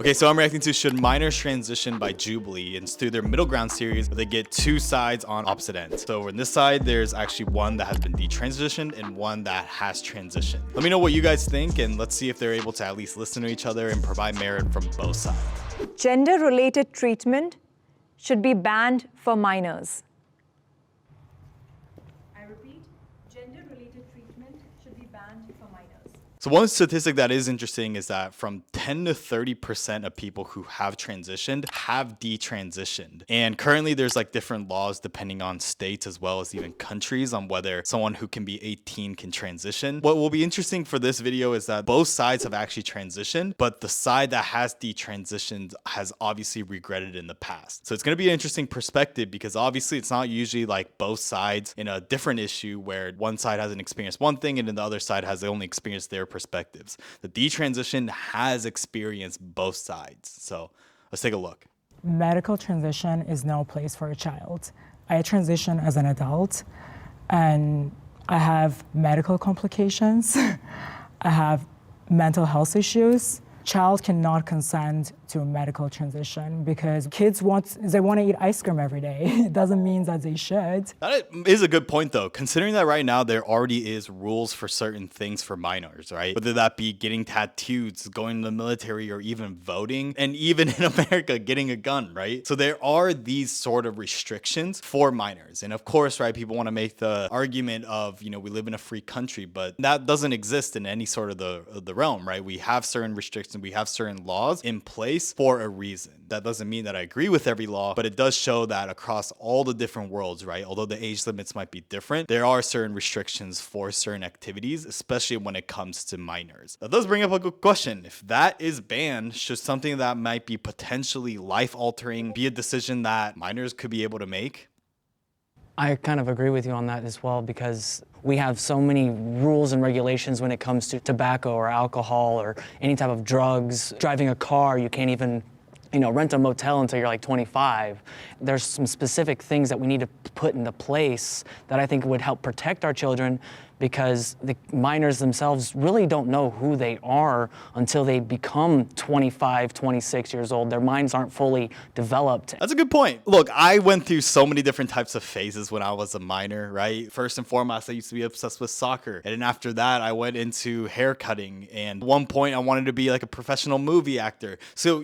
Okay, so I'm reacting to Should Minors Transition by Jubilee, and it's through their middle ground series where they get two sides on opposite ends. So in this side, there's actually one that has been detransitioned and one that has transitioned. Let me know what you guys think, and let's see if they're able to at least listen to each other and provide merit from both sides. Gender-related treatment should be banned for minors. I repeat, gender-related treatment should be banned for minors. So one statistic that is interesting is that from 10 to 30% of people who have transitioned have detransitioned. And currently there's like different laws depending on states as well as even countries on whether someone who can be 18 can transition. What will be interesting for this video is that both sides have actually transitioned, but the side that has detransitioned has obviously regretted in the past. So it's going to be an interesting perspective because obviously it's not usually like both sides in a different issue where one side hasn't experienced one thing and then the other side has only experienced their perspectives. The detransition has experienced both sides. So let's take a look. Medical transition is no place for a child. I transition as an adult and I have medical complications. I have mental health issues. Child cannot consent to a medical transition because kids want to eat ice cream every day. It doesn't mean that they should. That is a good point though, considering that right now there already is rules for certain things for minors, right? Whether that be getting tattoos, going to the military, or even voting, and even in America, getting a gun, right? So there are these sort of restrictions for minors. And of course, right, people want to make the argument of, you know, we live in a free country, but that doesn't exist in any sort of the realm, right? We have certain restrictions, we have certain laws in place for a reason. That doesn't mean that I agree with every law, but it does show that across all the different worlds, right? Although the age limits might be different, there are certain restrictions for certain activities, especially when it comes to minors. That does bring up a good question. If that is banned, should something that might be potentially life-altering be a decision that minors could be able to make? I kind of agree with you on that as well because we have so many rules and regulations when it comes to tobacco or alcohol or any type of drugs. Driving a car, you can't even, rent a motel until you're like 25. There's some specific things that we need to put into place that I think would help protect our children because the minors themselves really don't know who they are until they become 25, 26 years old. Their minds aren't fully developed. That's a good point. Look, I went through so many different types of phases when I was a minor, right? First and foremost, I used to be obsessed with soccer. And then after that, I went into hair cutting. And at one point, I wanted to be like a professional movie actor. So,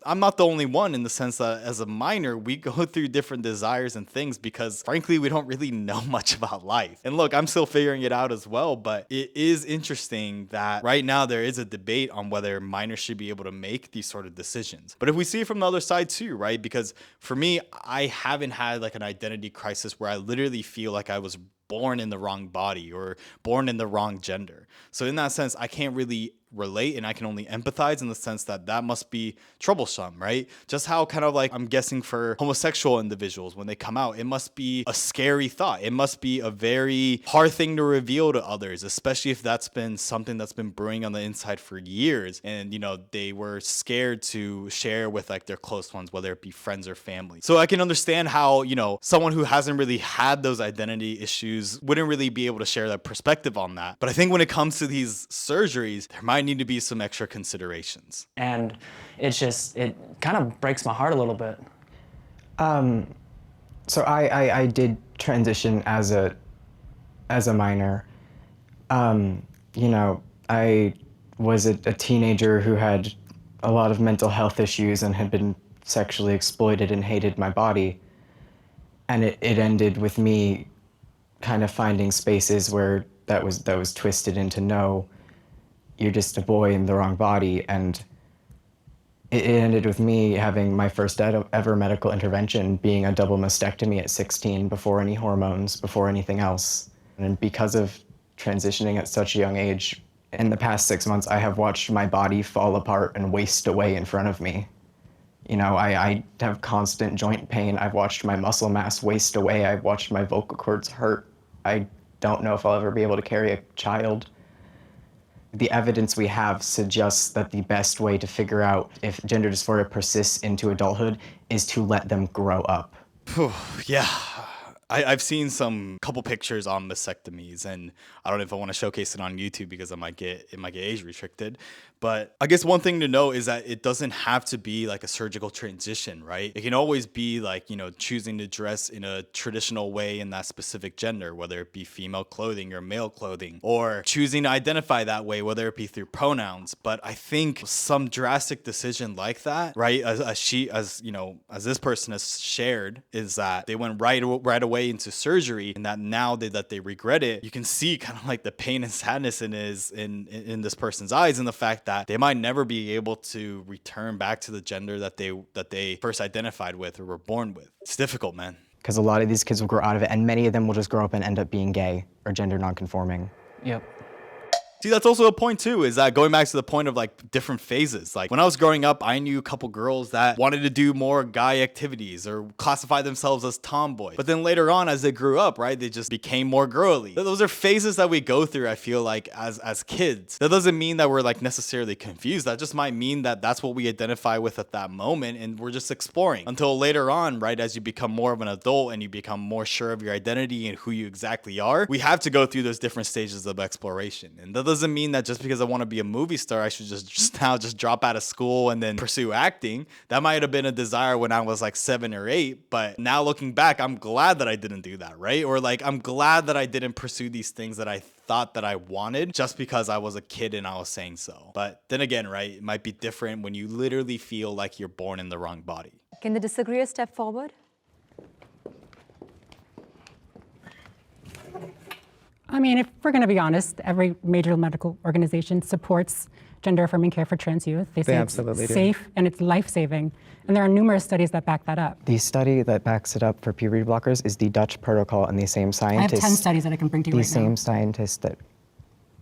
I'm not the only one in the sense that as a minor, we go through different desires and things because frankly, we don't really know much about life. And look, I'm still figuring it out as well, but it is interesting that right now there is a debate on whether minors should be able to make these sort of decisions. But if we see it from the other side too, right? Because for me, I haven't had like an identity crisis where I literally feel like I was born in the wrong body or born in the wrong gender. So in that sense, I can't really relate and I can only empathize in the sense that that must be troublesome, right? Just how kind of like I'm guessing for homosexual individuals when they come out, it must be a scary thought. It must be a very hard thing to reveal to others, especially if that's been something that's been brewing on the inside for years and they were scared to share with like their close ones, whether it be friends or family. So I can understand how, someone who hasn't really had those identity issues wouldn't really be able to share that perspective on that. But I think when it comes to these surgeries, there might need to be some extra considerations. And it kind of breaks my heart a little bit. So I did transition as a minor. I was a teenager who had a lot of mental health issues and had been sexually exploited and hated my body. And it ended with me kind of finding spaces where that was twisted into no, you're just a boy in the wrong body. And it ended with me having my first ever medical intervention being a double mastectomy at 16 before any hormones, before anything else. And because of transitioning at such a young age, in the past 6 months, I have watched my body fall apart and waste away in front of me. I have constant joint pain. I've watched my muscle mass waste away. I've watched my vocal cords hurt. I don't know if I'll ever be able to carry a child. The evidence we have suggests that the best way to figure out if gender dysphoria persists into adulthood is to let them grow up. Yeah. I've seen some couple pictures on mastectomies, and I don't know if I want to showcase it on YouTube because it might get age restricted. But I guess one thing to know is that it doesn't have to be like a surgical transition, right? It can always be like, choosing to dress in a traditional way in that specific gender, whether it be female clothing or male clothing, or choosing to identify that way, whether it be through pronouns. But I think some drastic decision like that, right, as this person has shared, is that they went right away into surgery, and that now that they regret it. You can see kind of like the pain and sadness in this person's eyes, and the fact that they might never be able to return back to the gender that they first identified with or were born with. It's difficult, man. Because a lot of these kids will grow out of it, and many of them will just grow up and end up being gay or gender nonconforming. Yep. See, that's also a point too, is that going back to the point of like different phases. Like when I was growing up, I knew a couple girls that wanted to do more guy activities or classify themselves as tomboy. But then later on, as they grew up, right, they just became more girly. Those are phases that we go through, I feel like, as kids. That doesn't mean that we're like necessarily confused. That just might mean that that's what we identify with at that moment, and we're just exploring until later on, right, as you become more of an adult and you become more sure of your identity and who you exactly are. We have to go through those different stages of exploration. And that doesn't mean that just because I want to be a movie star, I should just drop out of school and then pursue acting. That might have been a desire when I was like 7 or 8, but now looking back, I'm glad that I didn't do that, right? Or like, I'm glad that I didn't pursue these things that I thought that I wanted just because I was a kid and I was saying so. But then again, right, it might be different when you literally feel like you're born in the wrong body. Can the disagreeer step forward? I mean, if we're going to be honest, every major medical organization supports gender-affirming care for trans youth. They say it's safe and it's life-saving. And there are numerous studies that back that up. The study that backs it up for puberty blockers is the Dutch protocol, and the same scientists... I have 10 studies that I can bring to you right now. The same scientists that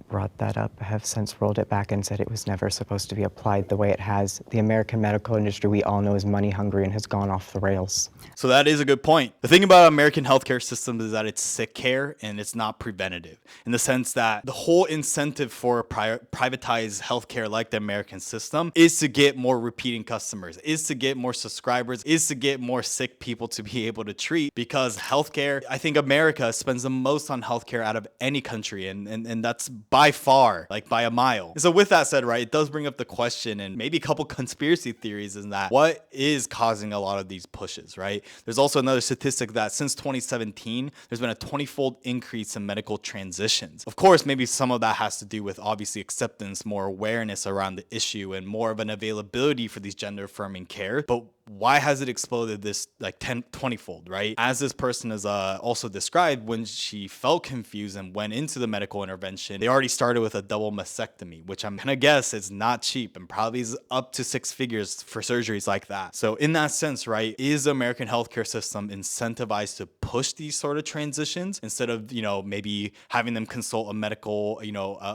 brought that up have since rolled it back and said it was never supposed to be applied the way it has. The American medical industry, we all know, is money hungry and has gone off the rails. So that is a good point. The thing about American healthcare systems is that it's sick care and it's not preventative, in the sense that the whole incentive for privatized healthcare like the American system is to get more repeating customers, is to get more subscribers, is to get more sick people to be able to treat, because healthcare, I think America spends the most on healthcare out of any country, and that's by far, like by a mile. And so with that said, right, it does bring up the question, and maybe a couple conspiracy theories, in that what is causing a lot of these pushes, right? There's also another statistic that since 2017, there's been a 20-fold increase in medical transitions. Of course, maybe some of that has to do with obviously acceptance, more awareness around the issue, and more of an availability for these gender affirming care. But why has it exploded this like 20-fold, right? As this person has also described, when she felt confused and went into the medical intervention, they already started with a double mastectomy, which I'm gonna guess is not cheap and probably is up to 6 figures for surgeries like that. So in that sense, right, is the American healthcare system incentivized to push these sort of transitions instead of, maybe having them consult a medical,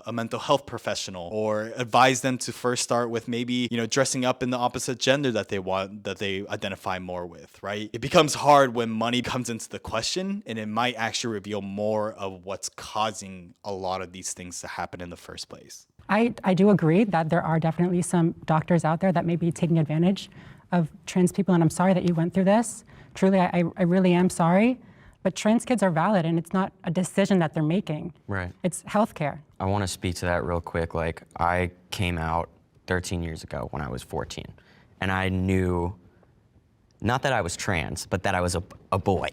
a mental health professional, or advise them to first start with maybe, dressing up in the opposite gender that they want, that they identify more with, right? It becomes hard when money comes into the question, and it might actually reveal more of what's causing a lot of these things to happen in the first place. I do agree that there are definitely some doctors out there that may be taking advantage of trans people, and I'm sorry that you went through this. Truly, I really am sorry. But trans kids are valid, and it's not a decision that they're making. Right. It's healthcare. I want to speak to that real quick. Like, I came out 13 years ago when I was 14, and I knew, not that I was trans, but that I was a boy.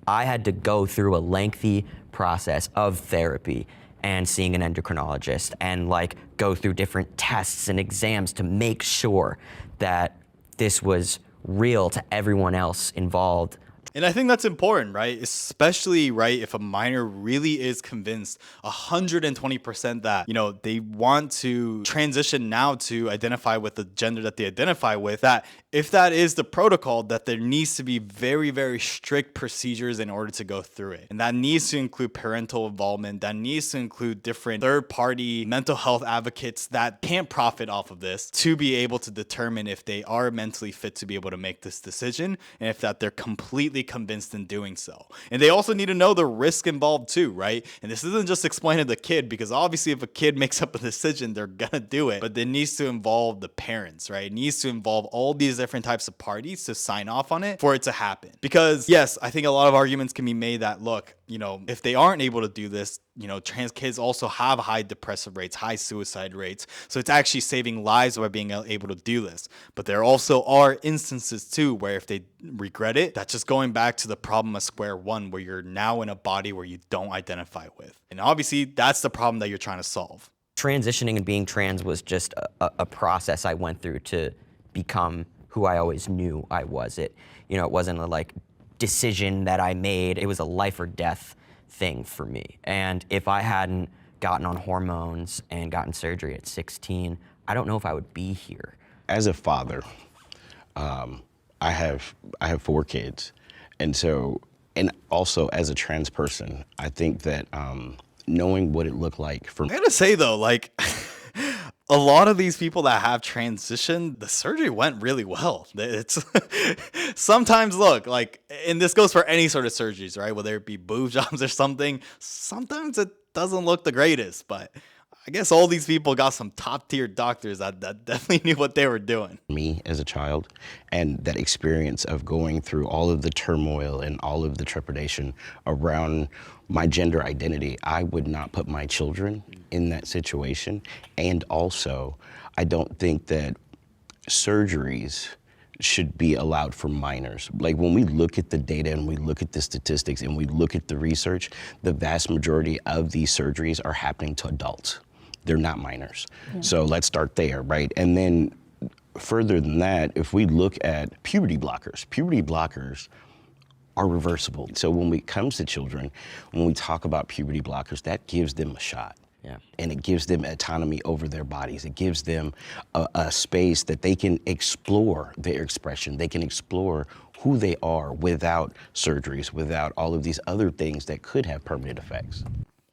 I had to go through a lengthy process of therapy and seeing an endocrinologist, and like go through different tests and exams to make sure that this was real to everyone else involved. And I think that's important, right? Especially, right, if a minor really is convinced 120% that, they want to transition now to identify with the gender that they identify with, that if that is the protocol, that there needs to be very, very strict procedures in order to go through it. And that needs to include parental involvement. That needs to include different third-party mental health advocates that can't profit off of this to be able to determine if they are mentally fit to be able to make this decision, and if that they're completely convinced in doing so. And they also need to know the risk involved too, right? And this isn't just explained to the kid, because obviously if a kid makes up a decision, they're gonna do it, but it needs to involve the parents, right? It needs to involve all these different types of parties to sign off on it for it to happen. Because yes, I think a lot of arguments can be made that, look, if they aren't able to do this, trans kids also have high depressive rates, high suicide rates. So it's actually saving lives by being able to do this. But there also are instances too where if they regret it, that's just going back to the problem of square one, where you're now in a body where you don't identify with. And obviously that's the problem that you're trying to solve. Transitioning and being trans was just a process I went through to become who I always knew I was. It wasn't a decision that I made. It was a life or death thing for me. And if I hadn't gotten on hormones and gotten surgery at 16, I don't know if I would be here. As a father, I have 4 kids, and also as a trans person, I think that knowing what it looked like for me. I gotta say though, a lot of these people that have transitioned, the surgery went really well. It's sometimes and this goes for any sort of surgeries, right? Whether it be boob jobs or something, sometimes it doesn't look the greatest, but I guess all these people got some top tier doctors that definitely knew what they were doing. Me as a child, and that experience of going through all of the turmoil and all of the trepidation around my gender identity, I would not put my children in that situation. And also, I don't think that surgeries should be allowed for minors. When we look at the data and we look at the statistics and we look at the research, the vast majority of these surgeries are happening to adults. They're not minors. So let's start there, right? And then further than that, if we look at puberty blockers are reversible. So when it comes to children, when we talk about puberty blockers, that gives them a shot. Yeah. And it gives them autonomy over their bodies. It gives them a space that they can explore their expression. They can explore who they are without surgeries, without all of these other things that could have permanent effects.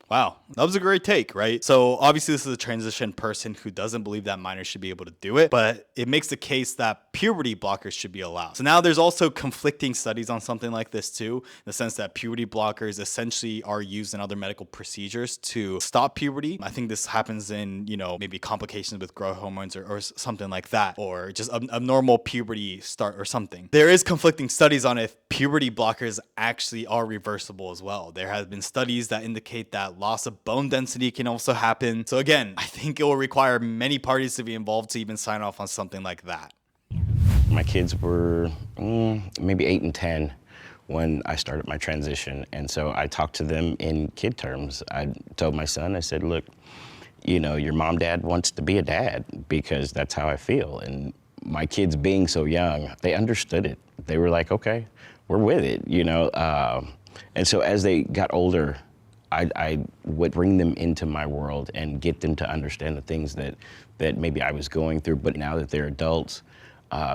Wow, that was a great take, right? So obviously this is a transition person who doesn't believe that minors should be able to do it, but it makes the case that puberty blockers should be allowed. So now there's also conflicting studies on something like this too, in the sense that puberty blockers essentially are used in other medical procedures to stop puberty. I think this happens in, maybe complications with growth hormones or something like that, or just abnormal puberty start or something. There is conflicting studies on if puberty blockers actually are reversible as well. There have been studies that indicate that loss of bone density can also happen. So again, I think it will require many parties to be involved to even sign off on something like that. My kids were maybe 8 and 10 when I started my transition. And so I talked to them in kid terms. I told my son, I said, look, your mom, dad wants to be a dad because that's how I feel. And my kids being so young, they understood it. They were like, okay, we're with it, And so as they got older, I would bring them into my world and get them to understand the things that maybe I was going through. But now that they're adults,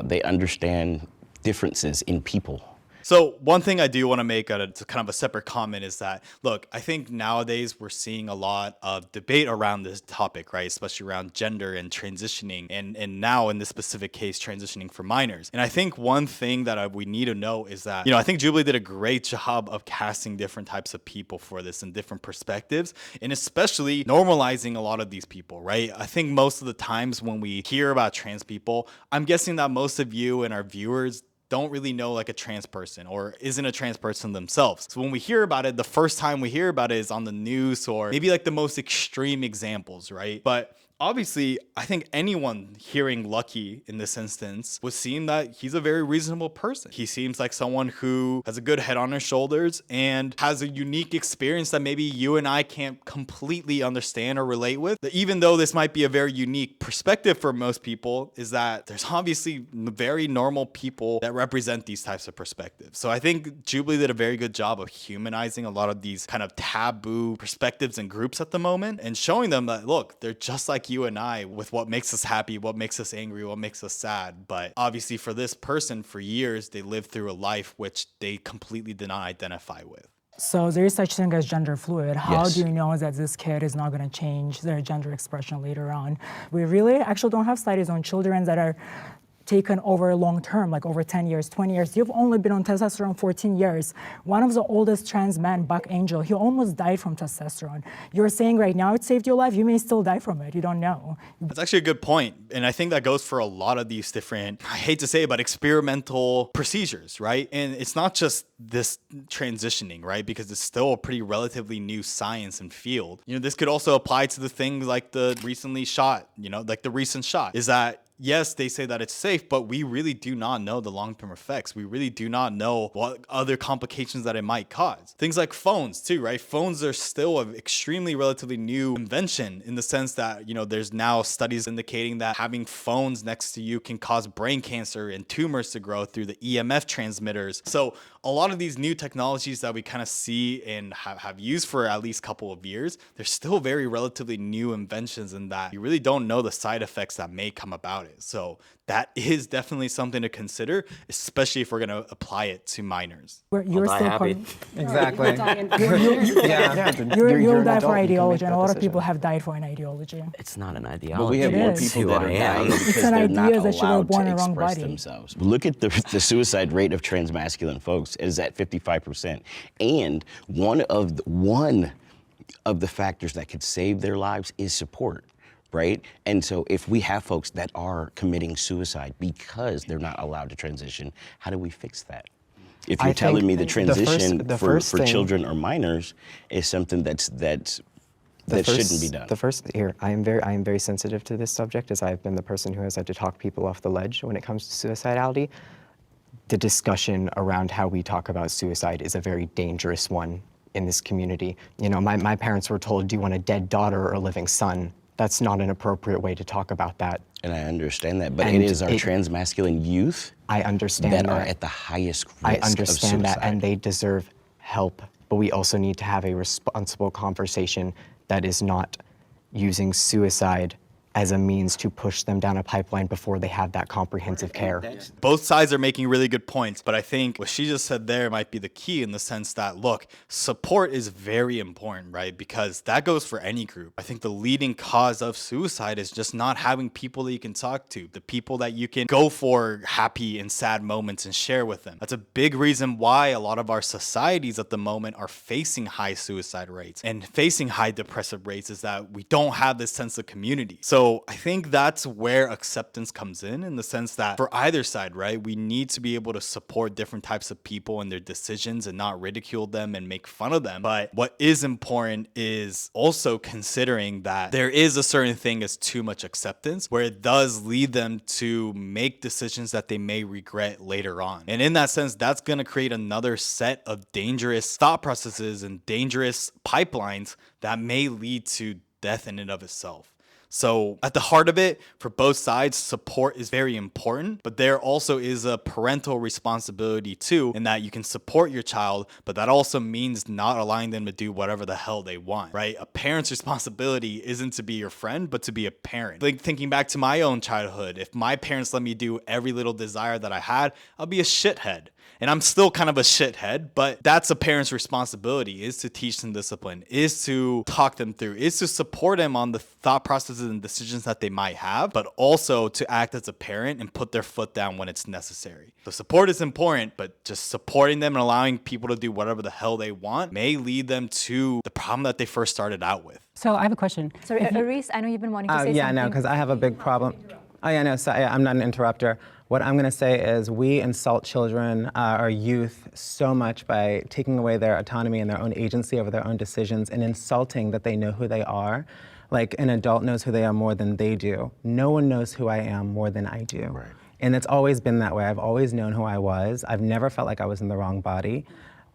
they understand differences in people. So one thing I do want to make kind of a separate comment is that, look, I think nowadays we're seeing a lot of debate around this topic, right? Especially around gender and transitioning, and now in this specific case, transitioning for minors. And I think one thing that we need to know is that, I think Jubilee did a great job of casting different types of people for this and different perspectives, and especially normalizing a lot of these people, right? I think most of the times when we hear about trans people, I'm guessing that most of you and our viewers don't really know a trans person or isn't a trans person themselves. So when we hear about it, the first time we hear about it is on the news or maybe the most extreme examples, right? But obviously, I think anyone hearing Lucky in this instance would seem that he's a very reasonable person. He seems like someone who has a good head on his shoulders and has a unique experience that maybe you and I can't completely understand or relate with. Even though this might be a very unique perspective for most people, is that there's obviously very normal people that represent these types of perspectives. So I think Jubilee did a very good job of humanizing a lot of these kind of taboo perspectives and groups at the moment and showing them that, look, they're just like you and I with what makes us happy, what makes us angry, what makes us sad. But obviously for this person, for years, they lived through a life which they completely did not identify with. So there is such thing as gender fluid. How Yes. do you know that this kid is not going to change their gender expression later on? We really actually don't have studies on children that are taken over long term, like over 10 years, 20 years. You've only been on testosterone 14 years. One of the oldest trans men, Buck Angel, he almost died from testosterone. You're saying right now it saved your life, you may still die from it, you don't know. That's actually a good point. And I think that goes for a lot of these different, I hate to say it, but experimental procedures, right? And it's not just this transitioning, right? Because it's still a pretty relatively new science and field. This could also apply to the things like the recently shot, like the recent shot, is that yes, they say that it's safe, but we really do not know the long-term effects. We really do not know what other complications that it might cause. Things like phones too, right? Phones are still an extremely relatively new invention in the sense that, there's now studies indicating that having phones next to you can cause brain cancer and tumors to grow through the EMF transmitters. So a lot of these new technologies that we kind of see and have used for at least a couple of years, they're still very relatively new inventions in that you really don't know the side effects that may come about it. So that is definitely something to consider, especially if we're going to apply it to minors. You're still happy. Exactly. You'll die for ideology, and a lot of people have died for an ideology. It's not an But ideology. we have more It's people who that I are am. dying because an they're not idea that you were allowed born to in the wrong express body. themselves. Look at the suicide rate of transmasculine folks is at 55%. And one of the factors that could save their lives is support. Right? And so if we have folks that are committing suicide because they're not allowed to transition, how do we fix that? If you're telling me the transition for children or minors is something that shouldn't be done. I am very sensitive to this subject, as I've been the person who has had to talk people off the ledge when it comes to suicidality. The discussion around how we talk about suicide is a very dangerous one in this community. My parents were told, do you want a dead daughter or a living son? That's not an appropriate way to talk about that. And I understand that, but it is our transmasculine youth I understand that are at the highest risk I understand of that, suicide. and they deserve help. But we also need to have a responsible conversation that is not using suicide as a means to push them down a pipeline before they have that comprehensive care. Both sides are making really good points, but I think what she just said there might be the key in the sense that, look, support is very important, right? Because that goes for any group. I think the leading cause of suicide is just not having people that you can talk to, the people that you can go for happy and sad moments and share with them. That's a big reason why a lot of our societies at the moment are facing high suicide rates and facing high depressive rates, is that we don't have this sense of community. So I think that's where acceptance comes in the sense that for either side, right, we need to be able to support different types of people and their decisions and not ridicule them and make fun of them. But what is important is also considering that there is a certain thing as too much acceptance where it does lead them to make decisions that they may regret later on. And in that sense, that's going to create another set of dangerous thought processes and dangerous pipelines that may lead to death in and of itself. So at the heart of it, for both sides, support is very important, but there also is a parental responsibility too, in that you can support your child, but that also means not allowing them to do whatever the hell they want, right? A parent's responsibility isn't to be your friend, but to be a parent. Like thinking back to my own childhood, if my parents let me do every little desire that I had, I'll be a shithead. And I'm still kind of a shithead, but that's a parent's responsibility, is to teach them discipline, is to talk them through, is to support them on the thought processes and decisions that they might have, but also to act as a parent and put their foot down when it's necessary. So support is important, but just supporting them and allowing people to do whatever the hell they want may lead them to the problem that they first started out with. So I have a question. Sorry, Aris, I know you've been wanting to say Yeah, something. no, because I have a big problem. Oh, yeah, no, so I'm not an interrupter. What I'm going to say is we insult children, our youth, so much by taking away their autonomy and their own agency over their own decisions and insulting that they know who they are. Like an adult knows who they are more than they do. No one knows who I am more than I do. Right. And it's always been that way. I've always known who I was. I've never felt like I was in the wrong body.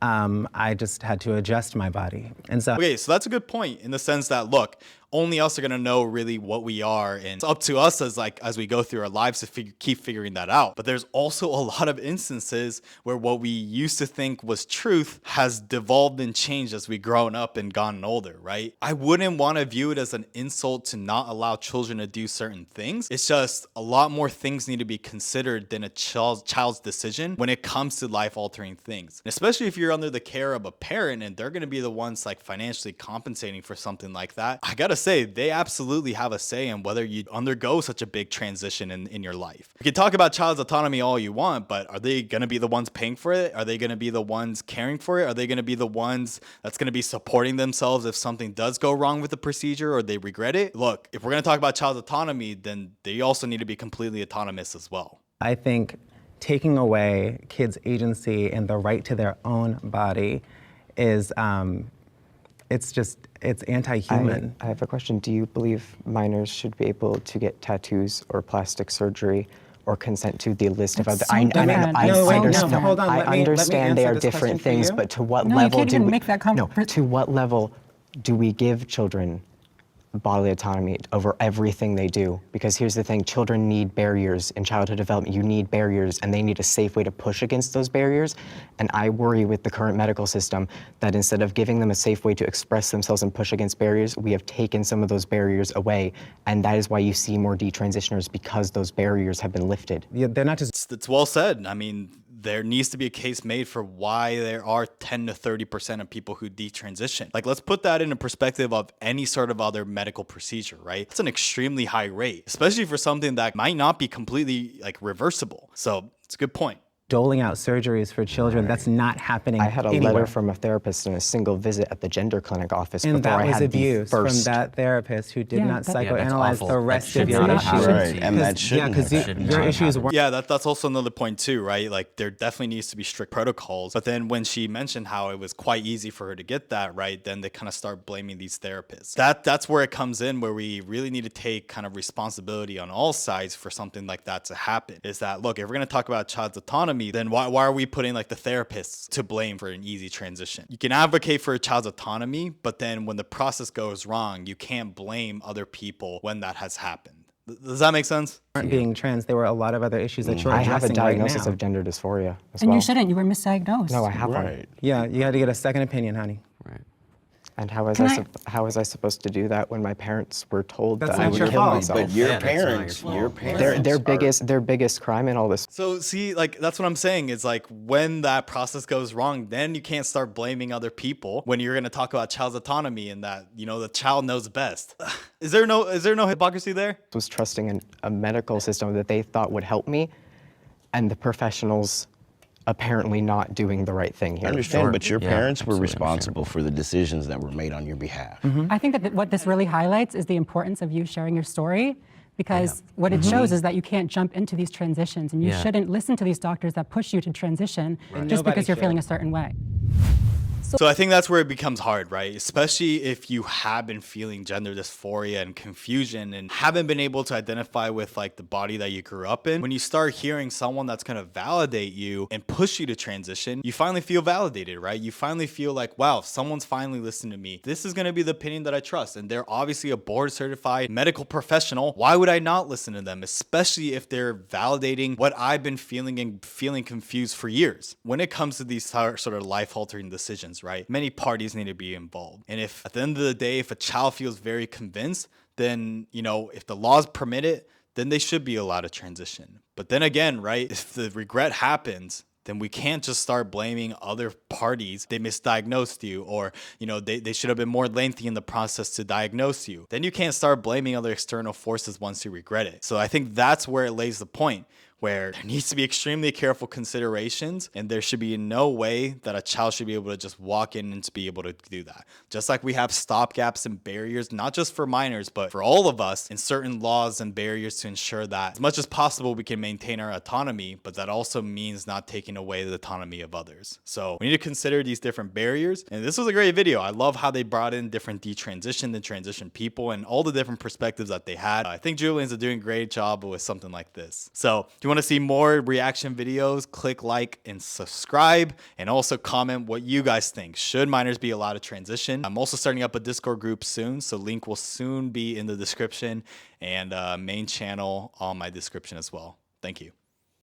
I just had to adjust my body. And so Okay, so that's a good point in the sense that, look, only us are going to know really what we are, and it's up to us as we go through our lives to keep figuring that out. But there's also a lot of instances where what we used to think was truth has devolved and changed as we've grown up and gotten older, right? I wouldn't want to view it as an insult to not allow children to do certain things. It's just a lot more things need to be considered than a child's decision when it comes to life-altering things, and especially if you're under the care of a parent and they're going to be the ones like financially compensating for something like that. I gotta gotta say, they absolutely have a say in whether you undergo such a big transition in your life. You can talk about child's autonomy all you want, but are they gonna be the ones paying for it? Are they gonna be the ones caring for it? Are they gonna be the ones that's gonna be supporting themselves if something does go wrong with the procedure or they regret it? Look, if we're gonna talk about child's autonomy, then they also need to be completely autonomous as well. I think taking away kids' agency and the right to their own body is, it's anti-human. I have a question. Do you believe minors should be able to get tattoos or plastic surgery or consent to the list of other? so different. No, wait, no, hold on, I let me understand they answer are this different question for things, you. but to what No, you level can't do even we, make that to what level do we give children bodily autonomy over everything they do? Because here's the thing, children need barriers in childhood development. You need barriers, and they need a safe way to push against those barriers. And I worry with the current medical system that instead of giving them a safe way to express themselves and push against barriers, we have taken some of those barriers away. And that is why you see more detransitioners, because those barriers have been lifted. Yeah, they're not just It's well said. I mean, there needs to be a case made for why there are 10 to 30% of people who detransition. Like, let's put that in a perspective of any sort of other medical procedure, right? It's an extremely high rate, especially for something that might not be completely like reversible. So it's a good point. doling out surgeries for children. That's not happening I had a anywhere. letter from a therapist in a single visit at the gender clinic office And before that I was had abuse the first. from that therapist who did Yeah, not that- Yeah, that's psychoanalyze awful. the rest That of should your not issues. happen. Right, and that shouldn't because have happened. your issues weren't. Yeah, that's also another point too, right? Like there definitely needs to be strict protocols. But then when she mentioned how it was quite easy for her to get that, right, then they kind of start blaming these therapists. That's where it comes in, where we really need to take kind of responsibility on all sides for something like that to happen. Is that, look, if we're gonna talk about child's autonomy, then why are we putting like the therapists to blame for an easy transition? You can advocate for a child's autonomy, but then when the process goes wrong, you can't blame other people when that has happened. Does that make sense? Weren't being trans, there were a lot of other issues that you're I have a addressing diagnosis right now. of gender dysphoria as And well. you shouldn't. You were misdiagnosed. No, I have one. Right. Yeah, you had to get a second opinion, honey. Right. And how was Can how was I supposed to do that when my parents were told That's that I not would your kill fault. myself? But your Yeah, that's not your parents, fault. your parents, Their biggest crime in all this. So see, like that's what I'm saying is like when that process goes wrong, then you can't start blaming other people when you're gonna talk about child's autonomy and that, you know, the child knows best. Is there no hypocrisy there? Was trusting in a medical system that they thought would help me, and the professionals apparently not doing the right thing here. I understand, but your Yeah, parents were absolutely responsible for the decisions that were made on your behalf. I think that what this really highlights is the importance of you sharing your story, because what it shows is that you can't jump into these transitions, and you Yeah. shouldn't listen to these doctors that push you to transition just Nobody because you're should. feeling a certain way. So I think that's where it becomes hard, right? Especially if you have been feeling gender dysphoria and confusion and haven't been able to identify with like the body that you grew up in. When you start hearing someone that's going to validate you and push you to transition, you finally feel validated, right? You finally feel like, wow, someone's finally listening to me. This is going to be the opinion that I trust. And they're obviously a board certified medical professional. Why would I not listen to them? Especially if they're validating what I've been feeling and feeling confused for years. When it comes to these sort of life altering decisions, right? Many parties need to be involved. And if at the end of the day, if a child feels very convinced, then, you know, if the laws permit it, then they should be allowed to transition. But then again, right, if the regret happens, then we can't just start blaming other parties. They misdiagnosed you, or, you know, they should have been more lengthy in the process to diagnose you. Then you can't start blaming other external forces once you regret it. So I think that's where it lays the point, where there needs to be extremely careful considerations, and there should be no way that a child should be able to just walk in and to be able to do that. Just like we have stopgaps and barriers, not just for minors, but for all of us in certain laws and barriers to ensure that as much as possible we can maintain our autonomy, but that also means not taking away the autonomy of others. So we need to consider these different barriers, and this was a great video. I love how they brought in different detransition and transition people and all the different perspectives that they had. I think Julian's doing a great job with something like this. So if you want to see more reaction videos, click like and subscribe, and also comment what you guys think. Should minors be allowed to transition? I'm also starting up a Discord group soon, so link will soon be in the description, and main channel on my description as well. Thank you.